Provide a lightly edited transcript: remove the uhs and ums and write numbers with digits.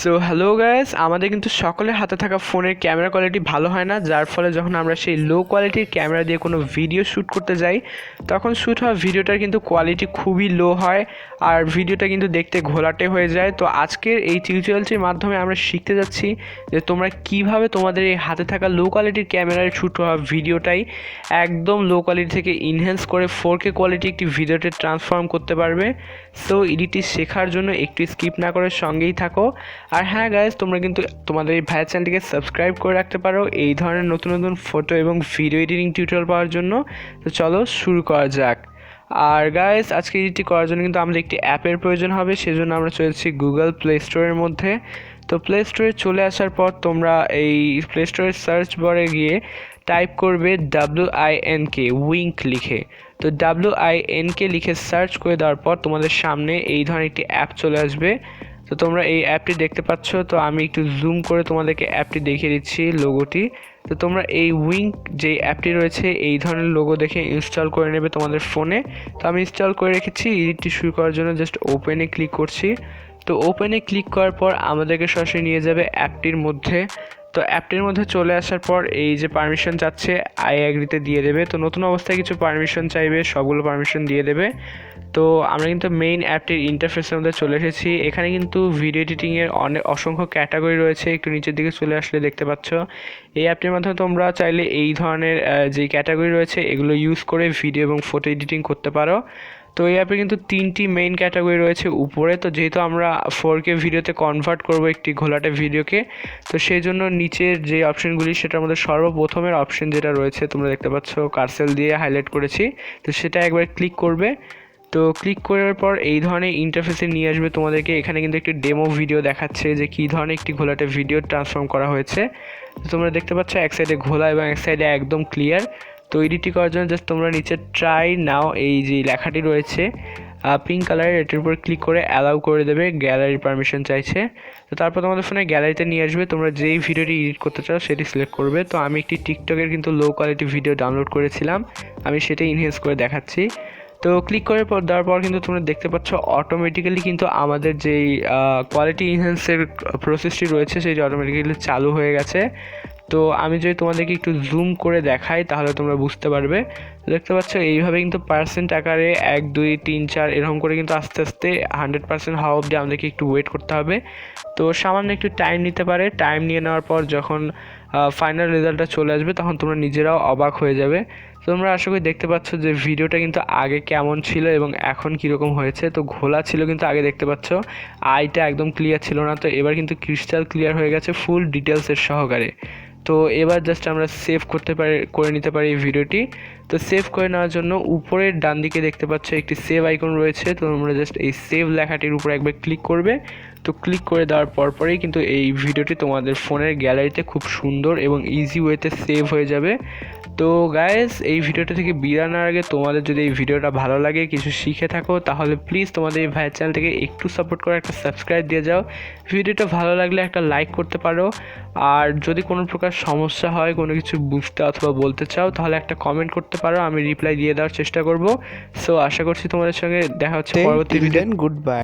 So hello guys, আমাদের কিন্তু সকলের হাতে থাকা ফোনের ক্যামেরা কোয়ালিটি ভালো হয় না, যার ফলে যখন আমরা সেই লো কোয়ালিটির ক্যামেরা দিয়ে কোনো ভিডিও শ্যুট করতে যাই তখন শ্যুট হওয়া ভিডিওটার কিন্তু কোয়ালিটি খুবই লো হয় আর ভিডিওটা কিন্তু দেখতে ঘোলাটে হয়ে যায়। তো আজকের এই টিউটোরিয়ালটির মাধ্যমে আমরা শিখতে যাচ্ছি যে তোমরা কিভাবে তোমাদের এই হাতে থাকা লো কোয়ালিটির ক্যামেরায় শ্যুট হওয়া ভিডিওটাই একদম লো কোয়ালিটি থেকে ইনহ্যান্স করে 4K কোয়ালিটি একটি ভিডিওতে ট্রান্সফর্ম করতে পারবে। সো এডিটটি শেখার জন্য একটু স্কিপ না করে সঙ্গেই থাকো। আর হ্যাঁ গাইজ, তোমরা কিন্তু তোমাদের এই ভাইয়ের চ্যানেলটিকে সাবস্ক্রাইব করে রাখতে পারো এই ধরনের নতুন নতুন ফটো এবং ভিডিও এডিটিং টিউটোরিয়াল পাওয়ার জন্য। তো চলো শুরু করা যাক। আর গাইজ, আজকে এডিটটি করার জন্য কিন্তু আমাদের একটি অ্যাপের প্রয়োজন হবে, সেজন্য আমরা চলেছি গুগল প্লে স্টোরের মধ্যে। তো প্লে স্টোরে চলে আসার পর তোমরা এই প্লে স্টোরের সার্চ বারে গিয়ে টাইপ করবে WINK উইঙ্ক লিখে। তো WINK লিখে সার্চ করে দেওয়ার পর তোমাদের সামনে এই ধরনের একটি অ্যাপ চলে আসবে। তো তোমরা এই অ্যাপটি দেখতে পাচ্ছ। তো আমি একটু জুম করে তোমাদেরকে অ্যাপটি দেখিয়ে দিচ্ছি, লোগোটি। তো তোমরা এই উইঙ্ক যে অ্যাপটি রয়েছে এই ধরনের লোগো দেখে ইনস্টল করে নেবে তোমাদের ফোনে। তো আমি ইনস্টল করে রেখেছি। এডিটটি শুরু করার জন্য জাস্ট ওপেনে ক্লিক করছি। তো ওপেনে ক্লিক করার পর আমাদেরকে সরাসরি নিয়ে যাবে অ্যাপটির মধ্যে। তো অ্যাপটির মধ্যে চলে আসার পর এই যে পারমিশন চাচ্ছে আই অ্যাগ্রিতে দিয়ে দেবে। তো নতুন অবস্থায় কিছু পারমিশন চাইবে, সবগুলো পারমিশন দিয়ে দেবে। তো আমরা কিন্তু মেইন অ্যাপটির ইন্টারফেসের মধ্যে চলে এসেছি। এখানে কিন্তু ভিডিও এডিটিংয়ের অসংখ্য ক্যাটাগরি রয়েছে, একটু নিচের দিকে চলে আসলে দেখতে পাচ্ছ। এই অ্যাপটির মাধ্যমে তোমরা চাইলে এই ধরনের যে ক্যাটাগরি রয়েছে এগুলো ইউজ করে ভিডিও এবং ফটো এডিটিং করতে পারো। তো এই অ্যাপে কিন্তু 3টি মেইন ক্যাটাগরি রয়েছে উপরে। তো যেহেতু আমরা 4K ভিডিওতে কনভার্ট করব একটি ঘোলাটে ভিডিওকে, তো সেই জন্য নিচের যে অপশানগুলি সেটার মধ্যে সর্বপ্রথমের অপশান যেটা রয়েছে তোমরা দেখতে পাচ্ছ কার্সেল দিয়ে হাইলাইট করেছি, তো সেটা একবার ক্লিক করবে। তো ক্লিক করার পর এই ধরনের ইন্টারফেসে নিয়ে আসবে তোমাদেরকে। এখানে কিন্তু একটি ডেমো ভিডিও দেখাচ্ছে যে কী ধরনের একটি ঘোলাটে ভিডিও ট্রান্সফর্ম করা হয়েছে। তো তোমরা দেখতে পাচ্ছ এক সাইডে ঘোলা এবং এক সাইডে একদম ক্লিয়ার। তো এডিটটি করার জন্য জাস্ট তোমরা নিচে ট্রাই নাও এই যে লেখাটি রয়েছে পিঙ্ক কালারের, এটির উপর ক্লিক করে অ্যালাউ করে দেবে। গ্যালারির পারমিশন চাইছে। তো তারপর তোমাদের ফোনে গ্যালারিতে নিয়ে আসবে, তোমরা যেই ভিডিওটি এডিট করতে চাও সেটি সিলেক্ট করবে। তো আমি একটি টিকটকের কিন্তু লো কোয়ালিটি ভিডিও ডাউনলোড করেছিলাম, আমি সেটাই ইনহ্যান্স করে দেখাচ্ছি। তো ক্লিক করে দেওয়ার পর কিন্তু তোমরা দেখতে পাচ্ছ অটোমেটিক্যালি কিন্তু আমাদের যেই কোয়ালিটি ইনহ্যান্সের প্রসেসটি রয়েছে সেটি অটোমেটিক্যালি চালু হয়ে গেছে। তো আমি যদি তোমাদেরকে একটু জুম করে দেখাই তাহলে তোমরা বুঝতে পারবে। দেখতে পাচ্ছ এইভাবে কিন্তু পার্সেন্ট আকারে 1 2 3 4 এরকম করে কিন্তু আস্তে আস্তে 100% হওয়া অবধি আমাদেরকে একটু ওয়েট করতে হবে। তো সামান্য একটু টাইম নিতে পারে। টাইম নিয়ে নেওয়ার পর যখন ফাইনাল রেজাল্টটা চলে আসবে তখন তোমরা নিজেরাও অবাক হয়ে যাবে। তোমরা আশা করি দেখতে পাচ্ছ যে ভিডিওটা কিন্তু আগে কেমন ছিল এবং এখন কীরকম হয়েছে। তো ঘোলা ছিল কিন্তু আগে, দেখতে পাচ্ছ আইটা একদম ক্লিয়ার ছিল না, তো এবার কিন্তু ক্রিস্টাল ক্লিয়ার হয়ে গেছে ফুল ডিটেলসের সহকারে। তো এবার জাস্ট আমরা সেভ করে নিতে পারি এই ভিডিওটি। তো সেভ করে নেওয়ার জন্য উপরের ডান দিকে দেখতে পাচ্ছ একটি সেভ আইকন রয়েছে। তো তোমরা জাস্ট এই সেভ লেখাটির উপর একবার ক্লিক করবে। তো ক্লিক করে দেওয়ার পরপরই কিন্তু এই ভিডিওটি তোমাদের ফোনের গ্যালারিতে খুব সুন্দর এবং ইজি ওয়েতে সেভ হয়ে যাবে। তো গাইস, এই ভিডিওটা থেকে বিদায় নেওয়ার আগে তোমাদের যদি এই ভিডিওটা ভালো লাগে, কিছু শিখে থাকো, তাহলে প্লিজ তোমাদের এই ভাইয়ের চ্যানেলটাকে একটু সাপোর্ট করে একটা সাবস্ক্রাইব দিয়ে যাও। ভিডিওটা ভালো লাগলে একটা লাইক করতে পারো। আর যদি কোনো প্রকার সমস্যা হয়, কোনো কিছু বুঝতে অথবা বলতে চাও, তাহলে একটা কমেন্ট করতে পারো, আমি রিপ্লাই দিয়ে দেওয়ার চেষ্টা করব। সো আশা করছি তোমাদের সঙ্গে দেখা হচ্ছে পরবর্তী ভিডিও। Good bye.